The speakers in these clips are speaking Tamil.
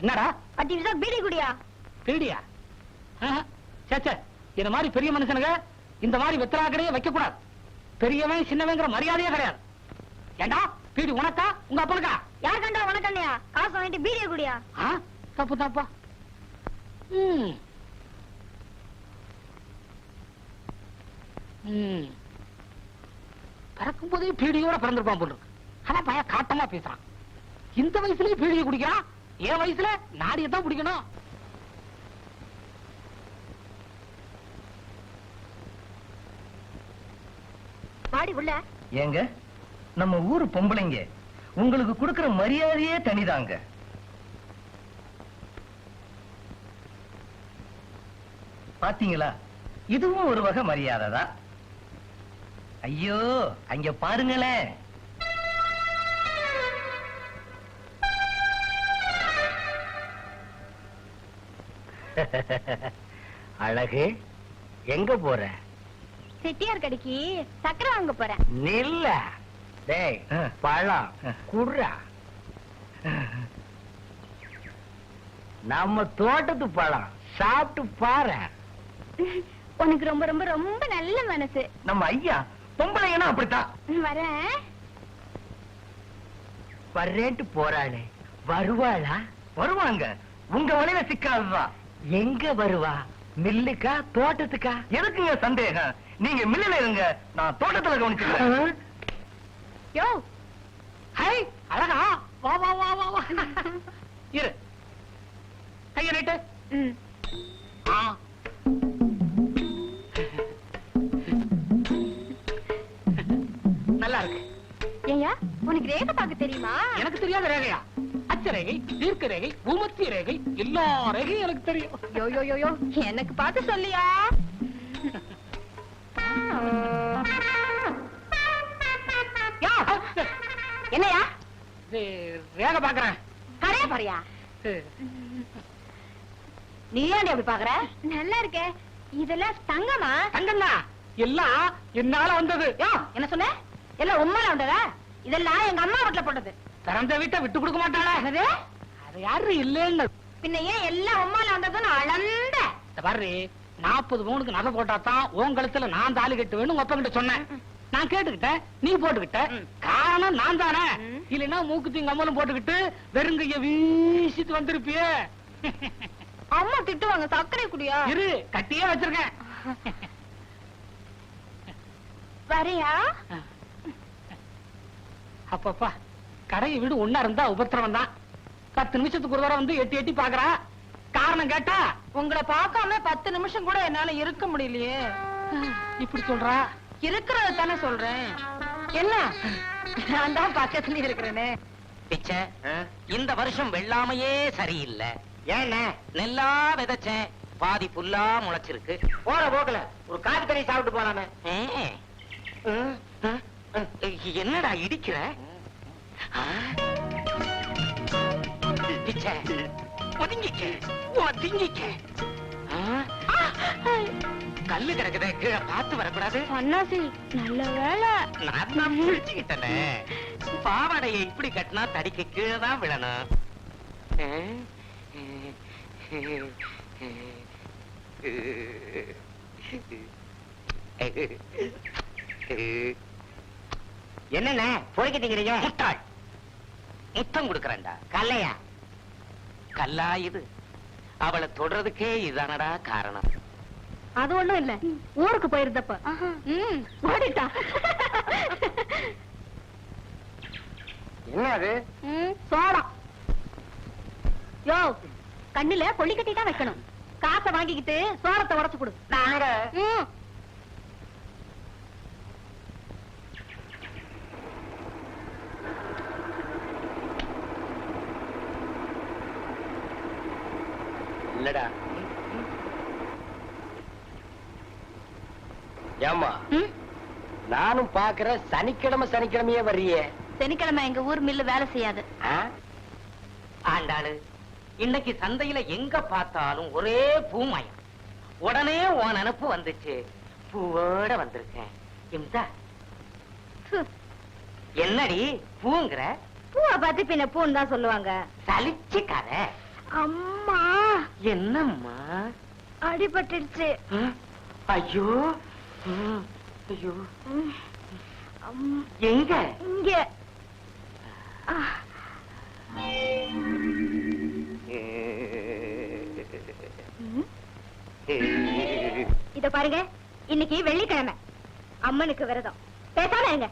என்னடா 10 நிமிஷம் பீடி குடியா? பீடியா? சேச்சே, இந்த மாதிரி பெரிய மனுஷனுங்க இந்த மாதிரி வெத்தலாக்கடையே வைக்க கூடாது. பெரியவன் சின்னவங்கிற மரியாதையே கிடையாது. ஏண்டா பீடி உனக்கா உங்க அப்பனுக்கா? யார் கண்டா உனக்கண்ணையா? காசு வாங்கிட்டு பீடியை குடியா? தப்பு தப்பா. பிறக்கும் போதே பீடியோட பிறந்திருப்பான் போல இருக்கு. ஆனா பையன் காட்டமா பேசுறான். இந்த வயசுலயே பீடியை குடிக்கிறான். என் வயசுல நாடியத்தான் பிடிக்கணும். பாடி உள்ள ஏங்க, நம்ம ஊரு பொம்பளைங்க உங்களுக்கு கொடுக்கிற மரியாதையே தனிதாங்க. பாத்தீங்களா, இதுவும் ஒரு வகை மரியாதை தான். ஐயோ, அங்க பாருங்களேன். அழகு, எங்க போற? செட்டியார் கடைக்கு சக்கரை வாங்க போறேன். நில்ல. டேய், பழம் குடுறா. நம்ம தோட்டத்து பழம் சாப்பிட்டு பாரு. உனக்கு ரொம்ப ரொம்ப ரொம்ப நல்ல மனசு. நம்ம ஐயா பொம்பளைங்கன்னா அப்படித்தான். வரேன். வர்றேன்ட்டு போறாளே, வருவாளா? வருவாங்க. உங்க வலையில சிக்காதுதான். எங்க வருவா? மில்லுக்கா தோட்டத்துக்கா? எதுக்குங்க சந்தேகம்? நீங்க மில்லுல இருங்க, நான் தோட்டத்துல கவனிச்சுக்கிறேன். யோ, ஹை அழகா, வா வா வா வா வா. இரு, கைய நீட்டு. நல்லா இருக்கு. ஏயா, உனக்கு ரேகை பார்க்க தெரியுமா? எனக்கு தெரியாத ரேகையா? அச்ச ரேகை, தீர்க்க ரேகை, பூமத்திய ரேகை, எல்லா ரேகையும் எனக்கு தெரியும். யோ யோ யோ யோ, எனக்கு பார்த்து சொல்லியா? என்னையா? ரேகை பாக்குறேன். கரையா பாரியா? நீ ஏன் அப்படி பாக்குற? நல்லா இருக்கே. இதெல்லாம் தங்கமா? தங்கம்னா எல்லாம் என்னால வந்தது. என்ன சொன்ன? எல்லாம் உண்மையில வந்ததா? இதெல்லாம் எங்க அம்மா வீட்டுல போட்டது. பிறந்த வீட்டை விட்டு கொடுக்க மாட்டாளா? அது யாரு இல்லன்னு பின்ன ஏன் எல்லாம் உண்மையில வந்ததுன்னு அளந்த பாரு. 40 பவுனுக்கு நகை போட்டாதான் உன் கழுத்துல நான் தாலி கட்டுவேன்னு உங்க அப்பா கிட்ட சொன்னேன். நான் கேட்டுக்கிட்டேன், நீ போட்டுக்கிட்ட. காரணம் நான் தானே. இல்லைன்னா மூக்குத்தி கம்மலும் போட்டுக்கிட்டு வெறுங்கைய வீசிட்டு வந்திருப்பியே. அம்மா திட்டுவாங்க. சர்க்கரை குடியா? இரு, கட்டியே வச்சிருக்கேன். வரையா? அப்பப்பா, கடையை வீடு ஒன்னா இருந்தா உபத்திரவம் தான். 10 நிமிஷத்துக்கு ஒரு தடவை வந்து எட்டி எட்டி பாக்குறா. காரணம் கேட்டா, உங்களை பார்க்காம 10 நிமிஷம் கூட என்னால இருக்க முடியலையே. இப்படி சொல்றா? இருக்கிறத தானே சொல்றேன். என்ன, நான் தான் பக்கத்துல இருக்கிறேனே. பிச்சை, இந்த வருஷம் வெள்ளாமையே சரியில்லை. ஏன்னா நெல்லா விதைச்சேன், பாதி புல்லா முளைச்சிருக்கு. போற போக்கல ஒரு காட்டு கறி சாப்பிட்டு போலாமே. என்னடா இடிக்கிற? பிச்சை, ஒதுங்கிக்க ஒதுங்கிக்க. கல்லு கிடக்குது, கீழே பார்த்து வரக்கூடாது. அண்ணாசி, நல்ல வேலை. நான் புரிச்சுக்கிட்டேனே. பாவாடையை இப்படி கட்டினா தடிக்கு கீழே தான் விழணும். என்னென்ன போய்கிட்டீங்க? முட்டாள், முத்தம் கொடுக்கறேன்டா. கல்லையா? கல்லா இது? அவளை தொடறதுக்கே இதானடா காரணம். அது ஒண்ணும் இல்ல, ஊருக்கு போயிருந்தப்ப ஓடிட்டா. என்ன அது? சோளம். யோ, கண்ணுல கொள்ளி கட்டி தான் வைக்கணும். காசை வாங்கிக்கிட்டு சோளத்தை உடைச்சு கொடு. நாங்க இல்லடா. ஏமா, நானும் பாக்குற சனிக்கிழமை சனிக்கிழமையே வர்றியே. சனிக்கிழமை எங்க ஊர் மில்லு வேலை செய்யாது. ஆண்டாளு, இன்னைக்கு சந்தையில எங்க பார்த்தாலும் ஒரே பூமயம். உடனே உன் நினப்பு வந்துச்சு. பூவோட வந்திருக்கேன். இம்சா, என்னடி பூங்கிற? பூவை பார்த்து பின்ன பூன்னு தான் சொல்லுவாங்க. சலிச்சுக்காத. அம்மா, என்னம்மா? அடிபட்டுடுச்சு. ஐயோ, ஐயோ, ம், எங்க? இங்க. இத பாருங்க, இன்னைக்கு வெள்ளிக்கிழமை, அம்மனுக்கு விரதம். பேசாம இருங்க.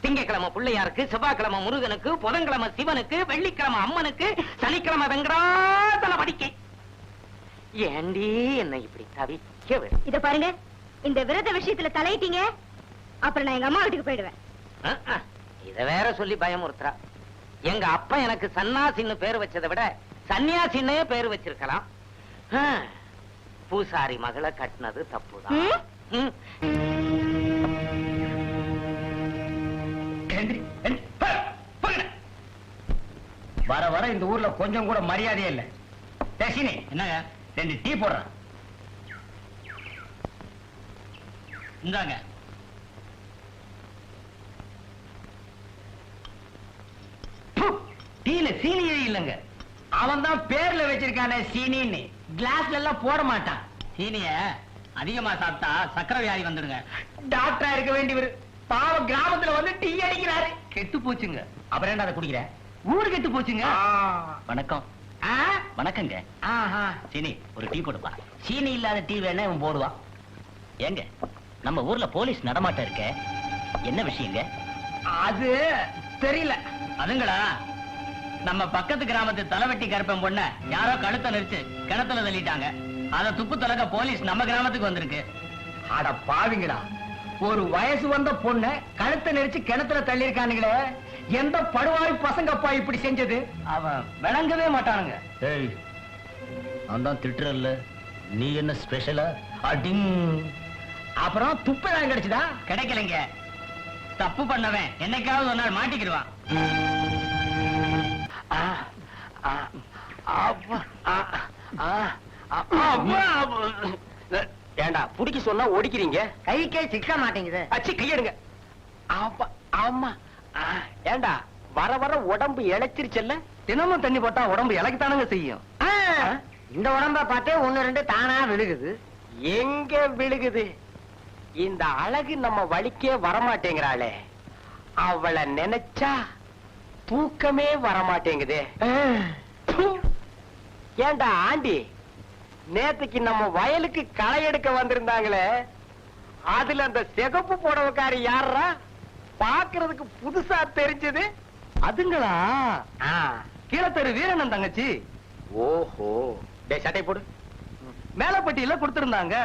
திங்கக்கிழமை பிள்ளையாருக்கு, செவ்வாய்க்கிழமை முருகனுக்கு, புதன்கிழமை சிவனுக்கு, வெள்ளிக்கிழமை அம்மனுக்கு, சனிக்கிழமை வெங்கடாதல படிக்கை. ஏண்டி என்ன இப்படி தவிக்க விடு? இத பாருங்க, இந்த விரத விஷயத்துல தலையிட்டீங்க, அப்புறம் நான் எங்க அம்மா வீட்டுக்கு போயிடுவேன். இத வேற சொல்லி பயமுறுத்துறா. எங்க அப்பா எனக்கு சன்னாசின்னு பேரு வச்சதை விட சன்னியாசின்னே பேரு வச்சிருக்கலாம். பூசாரி மகளை கட்டினது தப்புதான். ம்? வர வர இந்த ஊர்ல கொஞ்சம் கூட மரியாதையே இல்ல. டெசினி, என்னங்க 2 டீ போடுறேன். இந்தாங்க. டீல சீனியே இல்லங்க. அவன் தான் பேர்ல வச்சிருக்கானே சீனின்னு. கிளாஸ்ல எல்லாம் போட மாட்டான். சீனிய அதிகமா சாப்பிட்டா சக்கரை வியாதி வந்துடுங்க. டாக்டரா இருக்க வேண்டியவர் பாவ கிராமத்துல வந்து டீ அடிக்கிறாரு. கெட்டு போச்சுங்க. அப்புறம் என்ன அதை குடிக்கிற? ஊரு கெட்டு போச்சுங்க. வணக்கம். வணக்கங்க. சீனி ஒரு டீ போடுப்பா. சீனி இல்லாத டீ வேணா இவன் போடுவான். ஏங்க, நம்ம ஊர்ல போலீஸ் நடமாட்டம் இருக்க, என்ன விஷயங்க? அது தெரியல. அதுங்களா, நம்ம பக்கத்து கிராமத்து தலைவெட்டி கருப்பன் பொண்ண யாரோ கழுத்தை நெரிச்சு கிணத்துல தள்ளிட்டாங்க. அத துப்பு தொலைக்க போலீஸ் நம்ம கிராமத்துக்கு வந்திருக்கு. அட பாவிங்களா, ஒரு வயசு வந்த பொண்ண கழுத்தை நெரிச்சு கிணத்துல தள்ளி இருக்கானுங்களே, எந்த படுவாய் பசங்கப்பா இப்படி செஞ்சது? அவன் விளங்கவே மாட்டானுங்க. ஏய், நான் தான் திட்டுறல்ல, நீ என்ன ஸ்பெஷலா? அடிங். அப்புறம் துப்பதான் கிடைச்சதா? கிடைக்கலைங்க. தப்பு பண்ணவன் என்னைக்காவது ஒரு நாள் மாட்டிக்கிடுவான். ஏண்டா புடிக்க சொன்னா ஓடிக்கிறீங்க? கைக்கே சிக்க மாட்டேங்குது. அச்சி கையெடுங்க. ஆமா. ஏண்டா வர வர உடம்பு இழைச்சிருச்சல்ல? தினமும் தண்ணி போட்டா உடம்பு இலக்குத்தானுங்க செய்யும். இந்த உடம்ப பார்த்தே 1-2 தானா விழுகுது. எங்க விழுகுது? இந்த அழகு நம்ம வலிக்கே வரமாட்டேங்கிறாளே, அவளை நினைச்சா தூக்கமே வரமாட்டேங்குதே. ஏண்டா ஆண்டி, நேத்துக்கு நம்ம வயலுக்கு களை எடுக்க வந்திருந்தாங்களே, அதுல அந்த சிகப்பு புடவைக்காரி யாரா? பாக்குறதுக்கு புதுசா தெரிஞ்சது. அதுங்களா? கீழத்தெரு வீரனன் தங்கச்சி. ஓஹோ, டேய் சட்டை போடு. மேலப்பட்டியில கொடுத்திருந்தாங்க.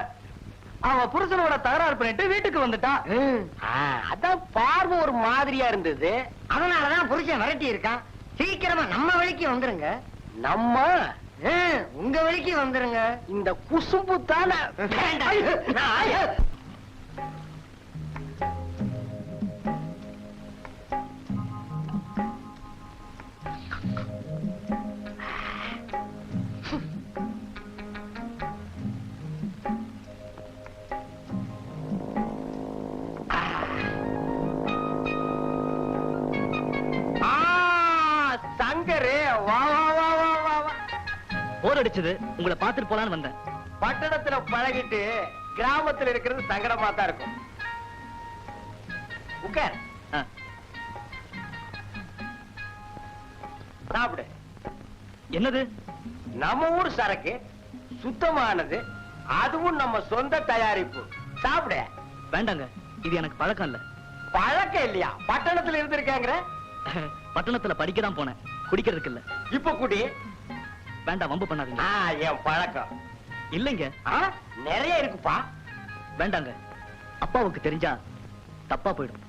அவ புருஷனோட தகராறு பண்ணிட்டு வீட்டுக்கு வந்துட்டான். அதான் பார்வை ஒரு மாதிரியா இருந்தது. அதனாலதான் புருஷன் விரட்டி இருக்கான். சீக்கிரமா நம்ம வழிக்கு வந்துருங்க. நம்ம உங்க வழிக்கு வந்துருங்க. இந்த குசும்பு தானே. சங்கரே, வா வா வா வா வா வா. போர் அடிச்சது, உங்களை பாத்துட்டு போலான்னு வந்தேன். பட்டணத்துல பழகிட்டு கிராமத்துல இருக்கிறது சங்கடமா தான் இருக்கும். உட்கார், சாப்பிடு. என்னது? நம்ம ஊர் சரக்கு, சுத்தமானது, அதுவும் நம்ம சொந்த தயாரிப்பு. சாப்பிடு. வேண்டாங்க, இது எனக்கு பழக்கம் இல்ல. பழக்கம் இல்லையா? பட்டணத்துல இருந்திருக்காங்க. பட்டணத்துல படிக்க தான் போனேன், குடிக்கிறதுக்கு இல்ல. இப்ப குடி. வேண்டாம், வம்பு பண்ணாதீங்க. என் பழக்கம் இல்லைங்க. நிறைய இருக்குப்பா. வேண்டாங்க, அப்பாவுக்கு தெரிஞ்சா தப்பா போயிடும்.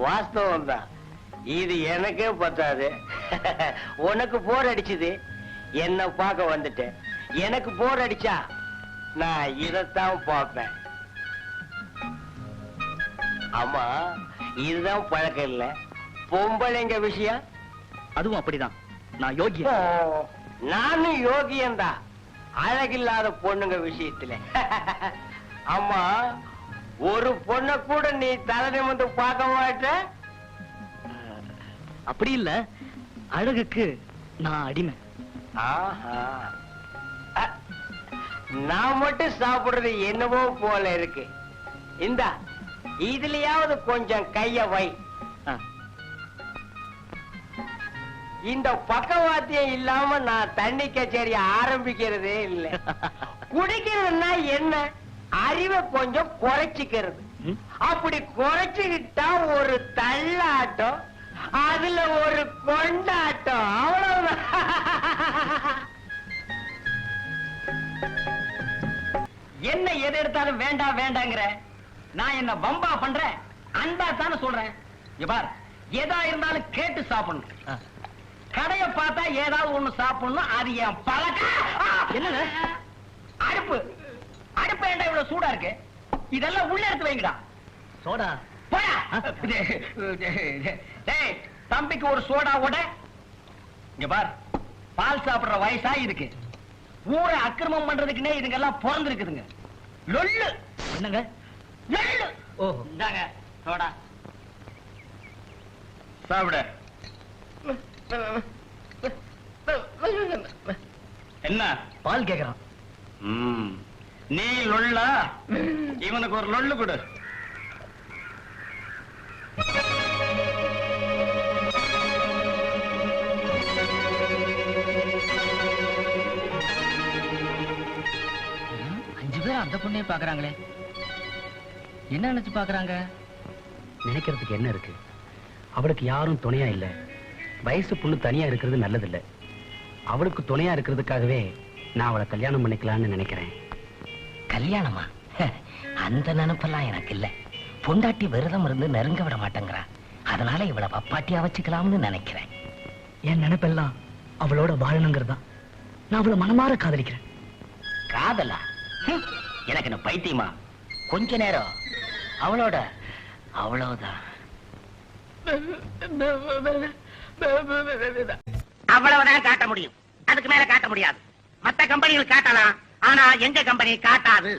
வாஸ்தவம் தான். இது எனக்கே பத்தாது. உனக்கு போர் அடிச்சது, என்ன பார்க்க வந்துட்டேன். எனக்கு போர் அடிச்சா நான் இதத்தான் பார்ப்பேன். ஆமா, இதுதான் பழக்கம் இல்ல. பொம்பளைங்க விஷயம் அதுவும் அப்படிதான். நான் யோகியா. நானும் யோகியன்தான். அழகில்லாத பொண்ணுங்க விஷயத்துல. ஆமா, ஒரு பொண்ண கூட நீ தலை நிமிர்ந்து பார்க்க மாட்ட. அப்படி இல்ல, அழகுக்கு நான் அடிமை. ஆஹா. நான் மட்டும் சாப்பிடுறது என்னவோ போல இருக்கு. இந்தா, இதுலயாவது கொஞ்சம் கைய வை. இந்த பக்கவாத்தியம் இல்லாம நான் தண்ணி கச்சேரி ஆரம்பிக்கிறதே இல்ல. குடிக்கிறதுனா என்ன, அறிவை கொஞ்சம் குறைச்சிக்கிறது. அப்படி குறைச்சுக்கிட்டா ஒரு தள்ளாட்டம், அதுல ஒரு கொண்டாட்டம், அவ்வளவுதான். என்ன எது எடுத்தாலும் வேண்டாம் வேண்டாங்கிற, நான் என்ன வம்பா பண்றேன்? அன்பா தானே சொல்றேன். பார், எதா இருந்தாலும் கேட்டு சாப்பிடணும். கடைய பார்த்தா ஏதாவது ஒண்ணு சாப்பிடணும், அது என் பழக்கம். என்ன அடுப்பு அடுப்பு ஏண்டா இவ்வளவு சூடா இருக்கு? இதெல்லாம் உள்ள எடுத்து வைங்கடா. சோடா போடா. டேய், தம்பிக்கு ஒரு சோடா ஓட. இங்க பார், பால் சாப்பிடுற வயசா இருக்கு. ஊரை அக்கிரமம் பண்றதுக்குன்னே இதுங்கெல்லாம் பிறந்திருக்குதுங்க. லொல்லு. என்னங்க? லொல்லு. ஓஹோ, இந்தாங்க சோடா, சாப்பிட. என்ன பால் கேக்குறான். நீ லொல்லா? இவனுக்கு ஒரு லொல்லு கொடு. அஞ்சு பேர் அந்த பொண்ணே பாக்குறாங்களே, என்ன நினைச்சு பாக்குறாங்க? நினைக்கிறதுக்கு என்ன இருக்கு? அவளுக்கு யாரும் துணையா இல்ல. வயசு பொண்ணு தனியா இருக்கிறது நல்லதில்ல. அவளுக்கு துணையா இருக்கிறதுக்காகவே நான் அவளை கல்யாணம் பண்ணிக்கலாம்னு நினைக்கிறேன். கல்யாணமா? அந்த நினைப்பெல்லாம் எனக்கு இல்ல. பொண்டாட்டி விரதம் இருந்து நெருங்க விட மாட்டேங்கிறா. அதனால இவளை பப்பாட்டியா வச்சுக்கலாம்னு நினைக்கிறேன். என் நினைப்பெல்லாம் அவளோட வாழணுங்கிறதா. நான் அவளை மனமாற காதலிக்கிறேன். காதலா? எனக்கு என்ன பைத்தியமா? கொஞ்ச நேரம் அவளோட அவ்வளவுதான். அவ்வளவுதான் காட்ட முடியும், அதுக்கு மேல காட்ட முடியாது. மத்த கம்பெனிகள் காட்டலாம், ஆனா எங்க கம்பெனி காட்டாது.